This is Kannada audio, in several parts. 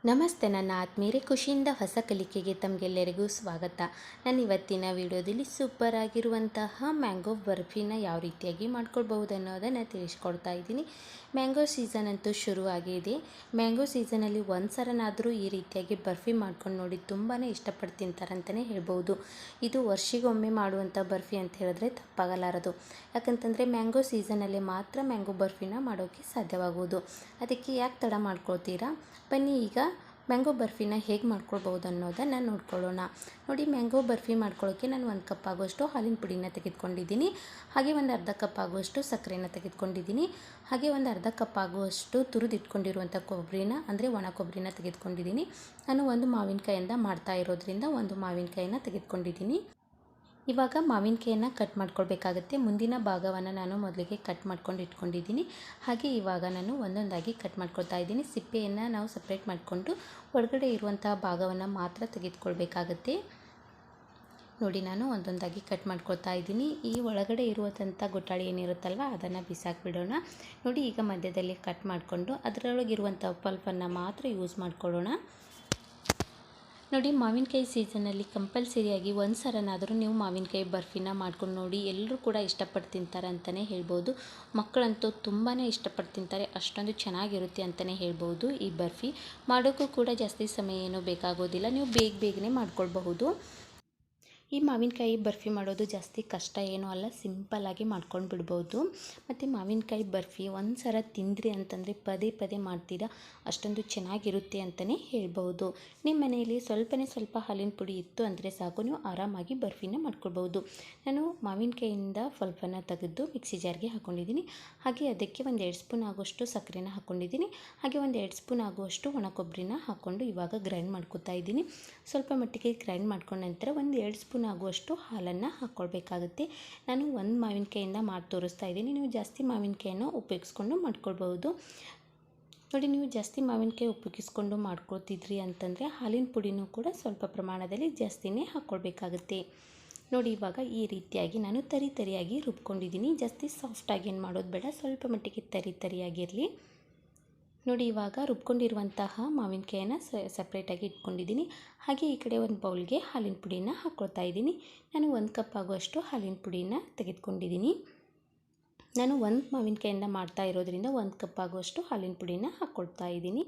ನಮಸ್ತೆ ನನ್ನ ಆತ್ಮೀಯರೇ, ಖುಷಿಯಿಂದ ಹೊಸ ಕಲಿಕೆಗೆ ತಮಗೆಲ್ಲರಿಗೂ ಸ್ವಾಗತ. ನಾನು ಇವತ್ತಿನ ವಿಡಿಯೋದಲ್ಲಿ ಸೂಪರ್ ಆಗಿರುವಂತಹ ಮ್ಯಾಂಗೋ ಬರ್ಫಿನ ಯಾವ ರೀತಿಯಾಗಿ ಮಾಡ್ಕೊಳ್ಬಹುದು ಅನ್ನೋದನ್ನು ತಿಳಿಸ್ಕೊಡ್ತಾ ಇದ್ದೀನಿ. ಮ್ಯಾಂಗೋ ಸೀಸನ್ ಅಂತೂ ಶುರು ಆಗಿದೆ. ಮ್ಯಾಂಗೋ ಸೀಸನಲ್ಲಿ ಒಂದು ಸರನಾದರೂ ಈ ರೀತಿಯಾಗಿ ಬರ್ಫಿ ಮಾಡ್ಕೊಂಡು ನೋಡಿ ತುಂಬಾ ಇಷ್ಟಪಟ್ಟು ತಿಂತಾರಂತಲೇ ಹೇಳ್ಬೋದು. ಇದು ವರ್ಷಿಗೊಮ್ಮೆ ಮಾಡುವಂಥ ಬರ್ಫಿ ಅಂತ ಹೇಳಿದ್ರೆ ತಪ್ಪಾಗಲಾರದು. ಯಾಕಂತಂದರೆ ಮ್ಯಾಂಗೋ ಸೀಸನಲ್ಲಿ ಮಾತ್ರ ಮ್ಯಾಂಗೋ ಬರ್ಫಿನ ಮಾಡೋಕ್ಕೆ ಸಾಧ್ಯವಾಗುವುದು. ಅದಕ್ಕೆ ಯಾಕೆ ತಡ ಮಾಡ್ಕೊಳ್ತೀರಾ? ಬನ್ನಿ ಈಗ ಮ್ಯಾಂಗೋ ಬರ್ಫಿನ ಹೇಗೆ ಮಾಡ್ಕೊಳ್ಬೋದು ಅನ್ನೋದನ್ನು ನೋಡ್ಕೊಳ್ಳೋಣ. ನೋಡಿ, ಮ್ಯಾಂಗೋ ಬರ್ಫಿ ಮಾಡ್ಕೊಳ್ಳೋಕ್ಕೆ ನಾನು 1 ಕಪ್ ಆಗುವಷ್ಟು ಹಾಲಿನ ಪುಡಿನ ತೆಗೆದುಕೊಂಡಿದ್ದೀನಿ. ಹಾಗೆ ಒಂದು ಅರ್ಧ ಕಪ್ ಆಗುವಷ್ಟು ಸಕ್ಕರೆನ ತೆಗೆದುಕೊಂಡಿದ್ದೀನಿ. ಹಾಗೆ ಒಂದು ಅರ್ಧ ಕಪ್ ಆಗುವಷ್ಟು ತುರಿದಿಟ್ಕೊಂಡಿರುವಂಥ ಕೊಬ್ಬರಿನ ಅಂದರೆ ಒಣ ಕೊಬ್ಬರಿನ ತೆಗೆದುಕೊಂಡಿದ್ದೀನಿ. ನಾನು ಒಂದು ಮಾವಿನಕಾಯಿಂದ ಮಾಡ್ತಾ ಇರೋದ್ರಿಂದ ಒಂದು ಮಾವಿನಕಾಯಿನ ತೆಗೆದುಕೊಂಡಿದ್ದೀನಿ. ಇವಾಗ ಮಾವಿನಕಾಯಿಯನ್ನು ಕಟ್ ಮಾಡ್ಕೊಳ್ಬೇಕಾಗುತ್ತೆ. ಮುಂದಿನ ಭಾಗವನ್ನು ನಾನು ಮೊದಲಿಗೆ ಕಟ್ ಮಾಡ್ಕೊಂಡು ಇಟ್ಕೊಂಡಿದ್ದೀನಿ. ಹಾಗೆ ಇವಾಗ ನಾನು ಒಂದೊಂದಾಗಿ ಕಟ್ ಮಾಡ್ಕೊಳ್ತಾ ಇದ್ದೀನಿ. ಸಿಪ್ಪೆಯನ್ನು ನಾವು ಸಪ್ರೇಟ್ ಮಾಡಿಕೊಂಡು ಒಳಗಡೆ ಇರುವಂತಹ ಭಾಗವನ್ನು ಮಾತ್ರ ತೆಗೆದುಕೊಳ್ಬೇಕಾಗತ್ತೆ. ನೋಡಿ, ನಾನು ಒಂದೊಂದಾಗಿ ಕಟ್ ಮಾಡ್ಕೊಳ್ತಾ ಇದ್ದೀನಿ. ಈ ಒಳಗಡೆ ಇರುವಂಥ ಗೊಟ್ಟಾಳಿ ಏನಿರುತ್ತಲ್ವ ಅದನ್ನು ಬಿಸಾಕಿಬಿಡೋಣ. ನೋಡಿ, ಈಗ ಮಧ್ಯದಲ್ಲಿ ಕಟ್ ಮಾಡಿಕೊಂಡು ಅದರೊಳಗಿರುವಂಥ ಪಲ್ಪನ್ನು ಮಾತ್ರ ಯೂಸ್ ಮಾಡ್ಕೊಳ್ಳೋಣ. ನೋಡಿ, ಮಾವಿನಕಾಯಿ ಸೀಸನಲ್ಲಿ ಕಂಪಲ್ಸರಿಯಾಗಿ ಒಂದು ಸರನಾದರೂ ನೀವು ಮಾವಿನಕಾಯಿ ಬರ್ಫಿನ ಮಾಡ್ಕೊಂಡು ನೋಡಿ. ಎಲ್ಲರೂ ಕೂಡ ಇಷ್ಟಪಟ್ಟು ತಿಂತಾರೆ ಅಂತಲೇ ಹೇಳ್ಬೋದು. ಮಕ್ಕಳಂತೂ ತುಂಬಾ ಇಷ್ಟಪಟ್ಟು ತಿಂತಾರೆ. ಅಷ್ಟೊಂದು ಚೆನ್ನಾಗಿರುತ್ತೆ ಅಂತಲೇ ಹೇಳ್ಬೋದು. ಈ ಬರ್ಫಿ ಮಾಡೋಕ್ಕೂ ಕೂಡ ಜಾಸ್ತಿ ಸಮಯ ಏನೂ ಬೇಕಾಗೋದಿಲ್ಲ. ನೀವು ಬೇಗನೆ ಮಾಡ್ಕೊಳ್ಬಹುದು. ಈ ಮಾವಿನಕಾಯಿ ಬರ್ಫಿ ಮಾಡೋದು ಜಾಸ್ತಿ ಕಷ್ಟ ಏನೂ ಅಲ್ಲ, ಸಿಂಪಲ್ಲಾಗಿ ಮಾಡ್ಕೊಂಡು ಬಿಡ್ಬೋದು. ಮತ್ತು ಮಾವಿನಕಾಯಿ ಬರ್ಫಿ ಒಂದು ಸಲ ತಿಂದ್ರಿ ಅಂತಂದರೆ ಪದೇ ಪದೇ ಮಾಡ್ತೀರಾ, ಅಷ್ಟೊಂದು ಚೆನ್ನಾಗಿರುತ್ತೆ ಅಂತಲೇ ಹೇಳ್ಬೋದು. ನಿಮ್ಮ ಮನೆಯಲ್ಲಿ ಸ್ವಲ್ಪ ಹಾಲಿನ ಪುಡಿ ಇತ್ತು ಅಂದರೆ ಸಾಕು, ನೀವು ಆರಾಮಾಗಿ ಬರ್ಫಿನ ಮಾಡ್ಕೊಳ್ಬೋದು. ನಾನು ಮಾವಿನಕಾಯಿಯಿಂದ ಪಲ್ಪನ್ನು ತೆಗೆದು ಮಿಕ್ಸಿ ಜಾರ್ಗೆ ಹಾಕ್ಕೊಂಡಿದ್ದೀನಿ. ಹಾಗೆ ಅದಕ್ಕೆ ಒಂದು 2 ಸ್ಪೂನ್ ಆಗುವಷ್ಟು ಸಕ್ಕರೆನ ಹಾಕ್ಕೊಂಡಿದ್ದೀನಿ. ಹಾಗೆ ಒಂದು 2 ಸ್ಪೂನ್ ಆಗುವಷ್ಟು ಒಣ ಕೊಬ್ಬರಿನ ಹಾಕ್ಕೊಂಡು ಇವಾಗ ಗ್ರೈಂಡ್ ಮಾಡ್ಕೊತಾ ಇದ್ದೀನಿ. ಸ್ವಲ್ಪ ಮಟ್ಟಿಗೆ ಗ್ರೈಂಡ್ ಮಾಡ್ಕೊಂಡ ನಂತರ ಒಂದು 2 ಸ್ಪೂನ್ ಆಗುವಷ್ಟು ಹಾಲನ್ನು ಹಾಕ್ಕೊಳ್ಬೇಕಾಗುತ್ತೆ. ನಾನು ಒಂದು ಮಾವಿನಕಾಯಿಂದ ಮಾಡಿ ತೋರಿಸ್ತಾ ಇದ್ದೀನಿ. ನೀವು ಜಾಸ್ತಿ ಮಾವಿನಕಾಯನ್ನು ಉಪಯೋಗಿಸ್ಕೊಂಡು ಮಾಡ್ಕೊಳ್ಬಹುದು. ನೋಡಿ, ನೀವು ಜಾಸ್ತಿ ಮಾವಿನಕಾಯಿ ಉಪಯೋಗಿಸ್ಕೊಂಡು ಮಾಡ್ಕೊಳ್ತಿದ್ರಿ ಅಂತಂದರೆ ಹಾಲಿನ ಪುಡಿನೂ ಕೂಡ ಸ್ವಲ್ಪ ಪ್ರಮಾಣದಲ್ಲಿ ಜಾಸ್ತಿನೇ ಹಾಕ್ಕೊಳ್ಬೇಕಾಗುತ್ತೆ. ನೋಡಿ, ಇವಾಗ ಈ ರೀತಿಯಾಗಿ ನಾನು ತರಿಯಾಗಿ ರುಬ್ಕೊಂಡಿದ್ದೀನಿ. ಜಾಸ್ತಿ ಸಾಫ್ಟಾಗಿ ಏನು ಮಾಡೋದು ಬೇಡ, ಸ್ವಲ್ಪ ಮಟ್ಟಿಗೆ ತರಿಯಾಗಿರಲಿ. ನೋಡಿ, ಇವಾಗ ರುಬ್ಕೊಂಡಿರುವಂತಹ ಮಾವಿನಕಾಯನ್ನು ಸಪ್ರೇಟಾಗಿ ಇಟ್ಕೊಂಡಿದ್ದೀನಿ. ಹಾಗೆ ಈ ಕಡೆ ಒಂದು ಬೌಲ್ಗೆ ಹಾಲಿನ ಪುಡಿನ ಹಾಕ್ಕೊಳ್ತಾ ಇದ್ದೀನಿ. ನಾನು 1 ಕಪ್ ಆಗುವಷ್ಟು ಹಾಲಿನ ಪುಡಿನ ತೆಗೆದುಕೊಂಡಿದ್ದೀನಿ. ನಾನು ಒಂದು ಮಾವಿನಕಾಯಿಂದ ಮಾಡ್ತಾ ಇರೋದ್ರಿಂದ 1 ಕಪ್ ಆಗುವಷ್ಟು ಹಾಲಿನ ಪುಡಿನ ಹಾಕ್ಕೊಳ್ತಾ ಇದ್ದೀನಿ.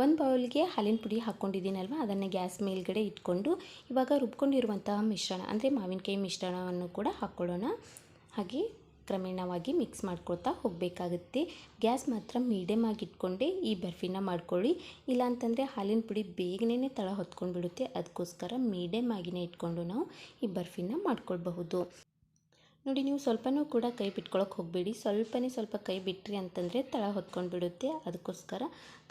ಒಂದು ಬೌಲ್ಗೆ ಹಾಲಿನ ಪುಡಿ ಹಾಕ್ಕೊಂಡಿದ್ದೀನಲ್ವ, ಅದನ್ನು ಗ್ಯಾಸ್ ಮೇಲ್ಗಡೆ ಇಟ್ಕೊಂಡು ಇವಾಗ ರುಬ್ಕೊಂಡಿರುವಂತಹ ಮಿಶ್ರಣ ಅಂದರೆ ಮಾವಿನಕಾಯಿ ಮಿಶ್ರಣವನ್ನು ಕೂಡ ಹಾಕ್ಕೊಳ್ಳೋಣ. ಹಾಗೆ ಕ್ರಮೇಣವಾಗಿ ಮಿಕ್ಸ್ ಮಾಡ್ಕೊಳ್ತಾ ಹೋಗಬೇಕಾಗುತ್ತೆ. ಗ್ಯಾಸ್ ಮಾತ್ರ ಮೀಡಿಯಮ್ ಆಗಿ ಇಟ್ಕೊಂಡೆ ಈ ಬರ್ಫಿನ ಮಾಡ್ಕೊಳ್ಳಿ. ಇಲ್ಲಾಂತಂದರೆ ಹಾಲಿನ ಪುಡಿ ಬೇಗನೆ ತಳ ಹೊತ್ಕೊಂಡು ಬಿಡುತ್ತೆ. ಅದಕ್ಕೋಸ್ಕರ ಮೀಡಿಯಮ್ ಆಗಿನೇ ಇಟ್ಕೊಂಡು ನಾವು ಈ ಬರ್ಫಿನ ಮಾಡ್ಕೊಳ್ಬಹುದು. ನೋಡಿ, ನೀವು ಸ್ವಲ್ಪನೂ ಕೂಡ ಕೈ ಬಿಟ್ಕೊಳ್ಳೋಕೆ ಹೋಗಬೇಡಿ. ಸ್ವಲ್ಪ ಕೈ ಬಿಟ್ರಿ ಅಂತಂದರೆ ತಳ ಹೊತ್ಕೊಂಡು ಬಿಡುತ್ತೆ. ಅದಕ್ಕೋಸ್ಕರ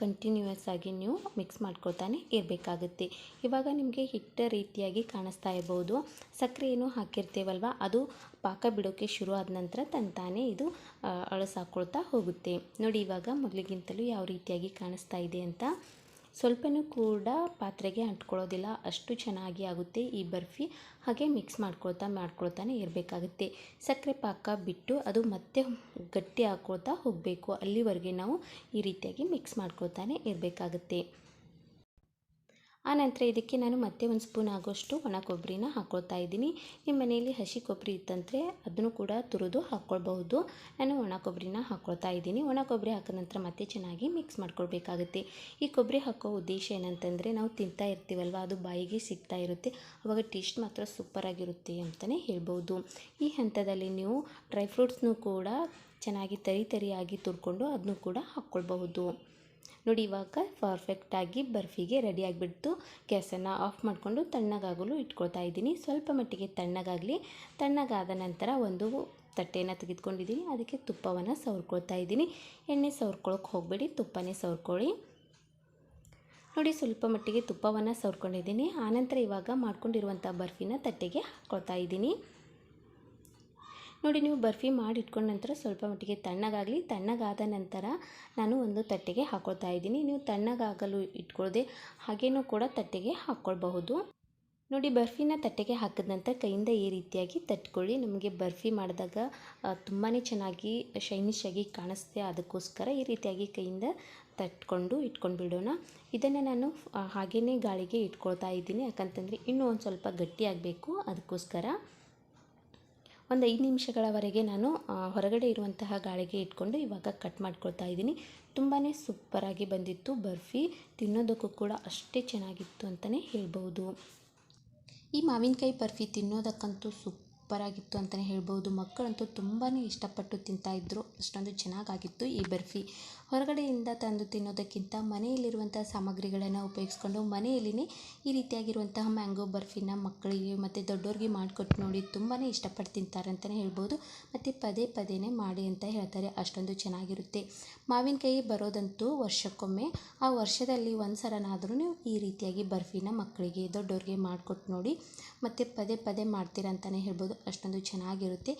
ಕಂಟಿನ್ಯೂಯಸ್ ಆಗಿ ನೀವು ಮಿಕ್ಸ್ ಮಾಡ್ಕೊಳ್ತಾನೆ ಇರಬೇಕಾಗುತ್ತೆ. ಇವಾಗ ನಿಮಗೆ ಹಿಟ್ಟ ರೀತಿಯಾಗಿ ಕಾಣಿಸ್ತಾ ಇರ್ಬೋದು. ಸಕ್ಕರೆ ಏನು ಹಾಕಿರ್ತೇವಲ್ವ, ಅದು ಪಾಕ ಬಿಡೋಕ್ಕೆ ಶುರು ಆದ ನಂತರ ತಂತಾನೇ ಇದು ಅಳಸಾಕೊಳ್ತಾ ಹೋಗುತ್ತೆ. ನೋಡಿ, ಇವಾಗ ಮೊದಲಿಗಿಂತಲೂ ಯಾವ ರೀತಿಯಾಗಿ ಕಾಣಿಸ್ತಾ ಇದೆ ಅಂತ. ಸ್ವಲ್ಪನೂ ಕೂಡ ಪಾತ್ರೆಗೆ ಅಂಟ್ಕೊಳ್ಳೋದಿಲ್ಲ, ಅಷ್ಟು ಚೆನ್ನಾಗಿ ಆಗುತ್ತೆ ಈ ಬರ್ಫಿ. ಹಾಗೆ ಮಿಕ್ಸ್ ಮಾಡ್ಕೊಳ್ತಾನೆ ಇರಬೇಕಾಗುತ್ತೆ. ಸಕ್ಕರೆ ಪಾಕ ಬಿಟ್ಟು ಅದು ಮತ್ತೆ ಗಟ್ಟಿ ಹಾಕ್ಕೊಳ್ತಾ ಹೋಗಬೇಕು. ಅಲ್ಲಿವರೆಗೆ ನಾವು ಈ ರೀತಿಯಾಗಿ ಮಿಕ್ಸ್ ಮಾಡ್ಕೊಳ್ತಾನೆ ಇರಬೇಕಾಗುತ್ತೆ. ಆನಂತರ ಇದಕ್ಕೆ ನಾನು ಮತ್ತೆ 1 ಸ್ಪೂನ್ ಆಗೋಷ್ಟು ಒಣ ಕೊಬ್ಬರಿನ ಹಾಕ್ಕೊಳ್ತಾ ಇದ್ದೀನಿ. ನಿಮ್ಮ ಮನೆಯಲ್ಲಿ ಹಸಿ ಕೊಬ್ಬರಿ ಇತ್ತಂದರೆ ಅದನ್ನು ಕೂಡ ತುರಿದು ಹಾಕ್ಕೊಳ್ಬಹುದು. ನಾನು ಒಣ ಕೊಬ್ಬರಿನ ಹಾಕ್ಕೊಳ್ತಾ ಇದ್ದೀನಿ. ಒಣ ಕೊಬ್ಬರಿ ಹಾಕಿದ ನಂತರ ಮತ್ತೆ ಚೆನ್ನಾಗಿ ಮಿಕ್ಸ್ ಮಾಡ್ಕೊಳ್ಬೇಕಾಗುತ್ತೆ. ಈ ಕೊಬ್ಬರಿ ಹಾಕೋ ಉದ್ದೇಶ ಏನಂತಂದರೆ ನಾವು ತಿಂತಾ ಇರ್ತೀವಲ್ವ, ಅದು ಬಾಯಿಗೆ ಸಿಗ್ತಾ ಇರುತ್ತೆ. ಆವಾಗ ಟೇಸ್ಟ್ ಮಾತ್ರ ಸೂಪರಾಗಿರುತ್ತೆ ಅಂತಲೇ ಹೇಳ್ಬೋದು. ಈ ಹಂತದಲ್ಲಿ ನೀವು ಡ್ರೈ ಫ್ರೂಟ್ಸ್ನೂ ಕೂಡ ಚೆನ್ನಾಗಿ ತರಿಯಾಗಿ ತುರ್ಕೊಂಡು ಅದನ್ನು ಕೂಡ ಹಾಕ್ಕೊಳ್ಬಹುದು. ನೋಡಿ, ಇವಾಗ ಪರ್ಫೆಕ್ಟಾಗಿ ಬರ್ಫಿಗೆ ರೆಡಿ ಆಗಿಬಿಡ್ತು. ಗ್ಯಾಸನ್ನು ಆಫ್ ಮಾಡಿಕೊಂಡು ತಣ್ಣಗಾಗಲು ಇಟ್ಕೊಳ್ತಾ ಇದ್ದೀನಿ. ಸ್ವಲ್ಪ ಮಟ್ಟಿಗೆ ತಣ್ಣಗಾದ ನಂತರ ಒಂದು ತಟ್ಟೆನ ತೆಗೆದುಕೊಂಡಿದ್ದೀನಿ. ಅದಕ್ಕೆ ತುಪ್ಪವನ್ನು ಸವರ್ಕೊಳ್ತಾ ಇದ್ದೀನಿ. ಎಣ್ಣೆ ಸವರ್ಕೊಳ್ಳೋಕೆ ಹೋಗಬೇಡಿ, ತುಪ್ಪನೇ ಸವರ್ಕೊಳ್ಳಿ. ನೋಡಿ, ಸ್ವಲ್ಪ ಮಟ್ಟಿಗೆ ತುಪ್ಪವನ್ನು ಸವರ್ಕೊಂಡಿದ್ದೀನಿ. ಆನಂತರ ಇವಾಗ ಮಾಡ್ಕೊಂಡಿರುವಂಥ ಬರ್ಫಿನ ತಟ್ಟೆಗೆ ಹಾಕ್ಕೊಳ್ತಾ ಇದ್ದೀನಿ. ನೋಡಿ, ನೀವು ಬರ್ಫಿ ಮಾಡಿ ಇಟ್ಕೊಂಡ ನಂತರ ಸ್ವಲ್ಪ ಮಟ್ಟಿಗೆ ತಣ್ಣಗಾದ ನಂತರ ನಾನು ಒಂದು ತಟ್ಟೆಗೆ ಹಾಕ್ಕೊಳ್ತಾ ಇದ್ದೀನಿ. ನೀವು ತಣ್ಣಗಾಗಲು ಇಟ್ಕೊಳ್ಳದೆ ಹಾಗೇನೂ ಕೂಡ ತಟ್ಟೆಗೆ ಹಾಕ್ಕೊಳ್ಬಹುದು. ನೋಡಿ, ಬರ್ಫಿನ ತಟ್ಟೆಗೆ ಹಾಕಿದ ನಂತರ ಕೈಯಿಂದ ಈ ರೀತಿಯಾಗಿ ತಟ್ಕೊಳ್ಳಿ. ನಮಗೆ ಬರ್ಫಿ ಮಾಡಿದಾಗ ತುಂಬಾ ಚೆನ್ನಾಗಿ ಶೈನಿಶ್ ಆಗಿ ಕಾಣಿಸುತ್ತೆ. ಅದಕ್ಕೋಸ್ಕರ ಈ ರೀತಿಯಾಗಿ ಕೈಯಿಂದ ತಟ್ಕೊಂಡು ಇಟ್ಕೊಂಡು ಬಿಡೋಣ. ಇದನ್ನು ನಾನು ಹಾಗೇ ಗಾಳಿಗೆ ಇಟ್ಕೊಳ್ತಾ ಇದ್ದೀನಿ, ಯಾಕಂತಂದರೆ ಇನ್ನೂ ಒಂದು ಸ್ವಲ್ಪ ಗಟ್ಟಿಯಾಗಬೇಕು. ಅದಕ್ಕೋಸ್ಕರ ಒಂದು 5 ನಿಮಿಷಗಳವರೆಗೆ ನಾನು ಹೊರಗಡೆ ಇರುವಂತಹ ಗಾಳಿಗೆ ಇಟ್ಕೊಂಡು ಇವಾಗ ಕಟ್ ಮಾಡ್ಕೊಳ್ತಾ ಇದ್ದೀನಿ. ತುಂಬಾ ಸೂಪರಾಗಿ ಬಂದಿತ್ತು ಬರ್ಫಿ, ತಿನ್ನೋದಕ್ಕೂ ಕೂಡ ಅಷ್ಟೇ ಚೆನ್ನಾಗಿತ್ತು ಅಂತಲೇ ಹೇಳ್ಬೋದು. ಈ ಮಾವಿನಕಾಯಿ ಬರ್ಫಿ ತಿನ್ನೋದಕ್ಕಂತೂ ಸೂಪರಾಗಿತ್ತು ಅಂತಲೇ ಹೇಳ್ಬೋದು. ಮಕ್ಕಳಂತೂ ತುಂಬಾ ಇಷ್ಟಪಟ್ಟು ತಿಂತಾಯಿದ್ರು, ಅಷ್ಟೊಂದು ಚೆನ್ನಾಗಾಗಿತ್ತು ಈ ಬರ್ಫಿ. ಹೊರಗಡೆಯಿಂದ ತಂದು ತಿನ್ನೋದಕ್ಕಿಂತ ಮನೆಯಲ್ಲಿರುವಂಥ ಸಾಮಗ್ರಿಗಳನ್ನು ಉಪಯೋಗಿಸ್ಕೊಂಡು ಮನೆಯಲ್ಲಿನೇ ಈ ರೀತಿಯಾಗಿರುವಂತಹ ಮ್ಯಾಂಗೋ ಬರ್ಫಿನ ಮಕ್ಕಳಿಗೆ ಮತ್ತು ದೊಡ್ಡೋರಿಗೆ ಮಾಡಿಕೊಟ್ಟು ನೋಡಿ ತುಂಬಾ ಇಷ್ಟಪಟ್ಟು ತಿಂತಾರೆ ಅಂತಲೇ ಹೇಳ್ಬೋದು. ಮತ್ತು ಪದೇ ಪದೇನೇ ಮಾಡಿ ಅಂತ ಹೇಳ್ತಾರೆ, ಅಷ್ಟೊಂದು ಚೆನ್ನಾಗಿರುತ್ತೆ. ಮಾವಿನಕಾಯಿ ಬರೋದಂತೂ ವರ್ಷಕ್ಕೊಮ್ಮೆ, ಆ ವರ್ಷದಲ್ಲಿ ಒಂದು ಸಲನಾದ್ರೂ ನೀವು ಈ ರೀತಿಯಾಗಿ ಬರ್ಫಿನ ಮಕ್ಕಳಿಗೆ ದೊಡ್ಡೋರಿಗೆ ಮಾಡಿಕೊಟ್ಟು ನೋಡಿ, ಮತ್ತು ಪದೇ ಪದೇ ಮಾಡ್ತೀರಾ ಅಂತಲೇ ಹೇಳ್ಬೋದು. ಅಷ್ಟೊಂದು ಚೆನ್ನಾಗಿರುತ್ತೆ.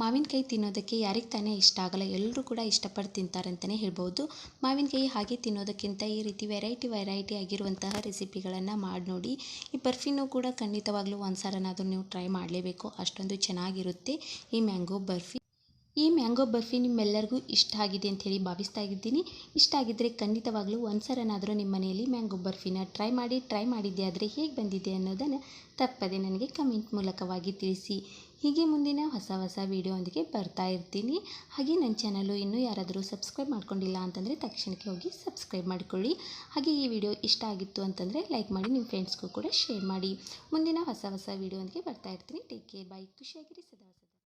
ಮಾವಿನಕಾಯಿ ತಿನ್ನೋದಕ್ಕೆ ಯಾರಿಗೆ ತಾನೇ ಇಷ್ಟ ಆಗಲ್ಲ, ಎಲ್ಲರೂ ಕೂಡ ಇಷ್ಟಪಟ್ಟು ತಿಂತಾರೆ ಅಂತಲೇ ಹೇಳ್ಬೋದು. ಮಾವಿನಕಾಯಿ ಹಾಗೆ ತಿನ್ನೋದಕ್ಕಿಂತ ಈ ರೀತಿ ವೆರೈಟಿ ಆಗಿರುವಂತಹ ರೆಸಿಪಿಗಳನ್ನು ಮಾಡಿ ನೋಡಿ. ಈ ಬರ್ಫಿನೂ ಕೂಡ ಖಂಡಿತವಾಗ್ಲೂ ಒಂದು ಸಲನಾದರೂ ನೀವು ಟ್ರೈ ಮಾಡಲೇಬೇಕು, ಅಷ್ಟೊಂದು ಚೆನ್ನಾಗಿರುತ್ತೆ ಈ ಮ್ಯಾಂಗೋ ಬರ್ಫಿ. ಈ ಮ್ಯಾಂಗೋ ಬರ್ಫಿ ನಿಮ್ಮೆಲ್ಲರಿಗೂ ಇಷ್ಟ ಆಗಿದೆ ಅಂತ ಹೇಳಿ ಭಾವಿಸ್ತಾ ಇದ್ದೀನಿ. ಇಷ್ಟ ಆಗಿದ್ದರೆ ಖಂಡಿತವಾಗ್ಲೂ ಒಂದು ಸಲನಾದರೂ ನಿಮ್ಮ ಮನೆಯಲ್ಲಿ ಮ್ಯಾಂಗೋ ಬರ್ಫಿನ ಟ್ರೈ ಮಾಡಿದ್ದೆ ಆದರೆ ಹೇಗೆ ಬಂದಿದೆ ಅನ್ನೋದನ್ನು ತಪ್ಪದೆ ನನಗೆ ಕಮೆಂಟ್ ಮೂಲಕವಾಗಿ ತಿಳಿಸಿ. ಹೀಗೆ ಮುಂದಿನ ಹೊಸ ವೀಡಿಯೋ ಬರ್ತಾ ಇರ್ತೀನಿ. ಹಾಗೆ ನನ್ನ ಚಾನಲು ಇನ್ನೂ ಯಾರಾದರೂ ಸಬ್ಸ್ಕ್ರೈಬ್ ಮಾಡ್ಕೊಂಡಿಲ್ಲ ಅಂತಂದರೆ ತಕ್ಷಣಕ್ಕೆ ಹೋಗಿ ಸಬ್ಸ್ಕ್ರೈಬ್ ಮಾಡಿಕೊಳ್ಳಿ. ಹಾಗೆ ಈ ವಿಡಿಯೋ ಇಷ್ಟ ಆಗಿತ್ತು ಅಂತಂದರೆ ಲೈಕ್ ಮಾಡಿ, ನಿಮ್ಮ ಫ್ರೆಂಡ್ಸ್ಗೂ ಕೂಡ ಶೇರ್ ಮಾಡಿ. ಮುಂದಿನ ಹೊಸ ವೀಡಿಯೋ ಬರ್ತಾ ಇರ್ತೀನಿ. ಟೇಕ್ ಕೇರ್, ಬಾಯ್. ಖುಷಿಯಾಗಿರಿ ಸದಾ.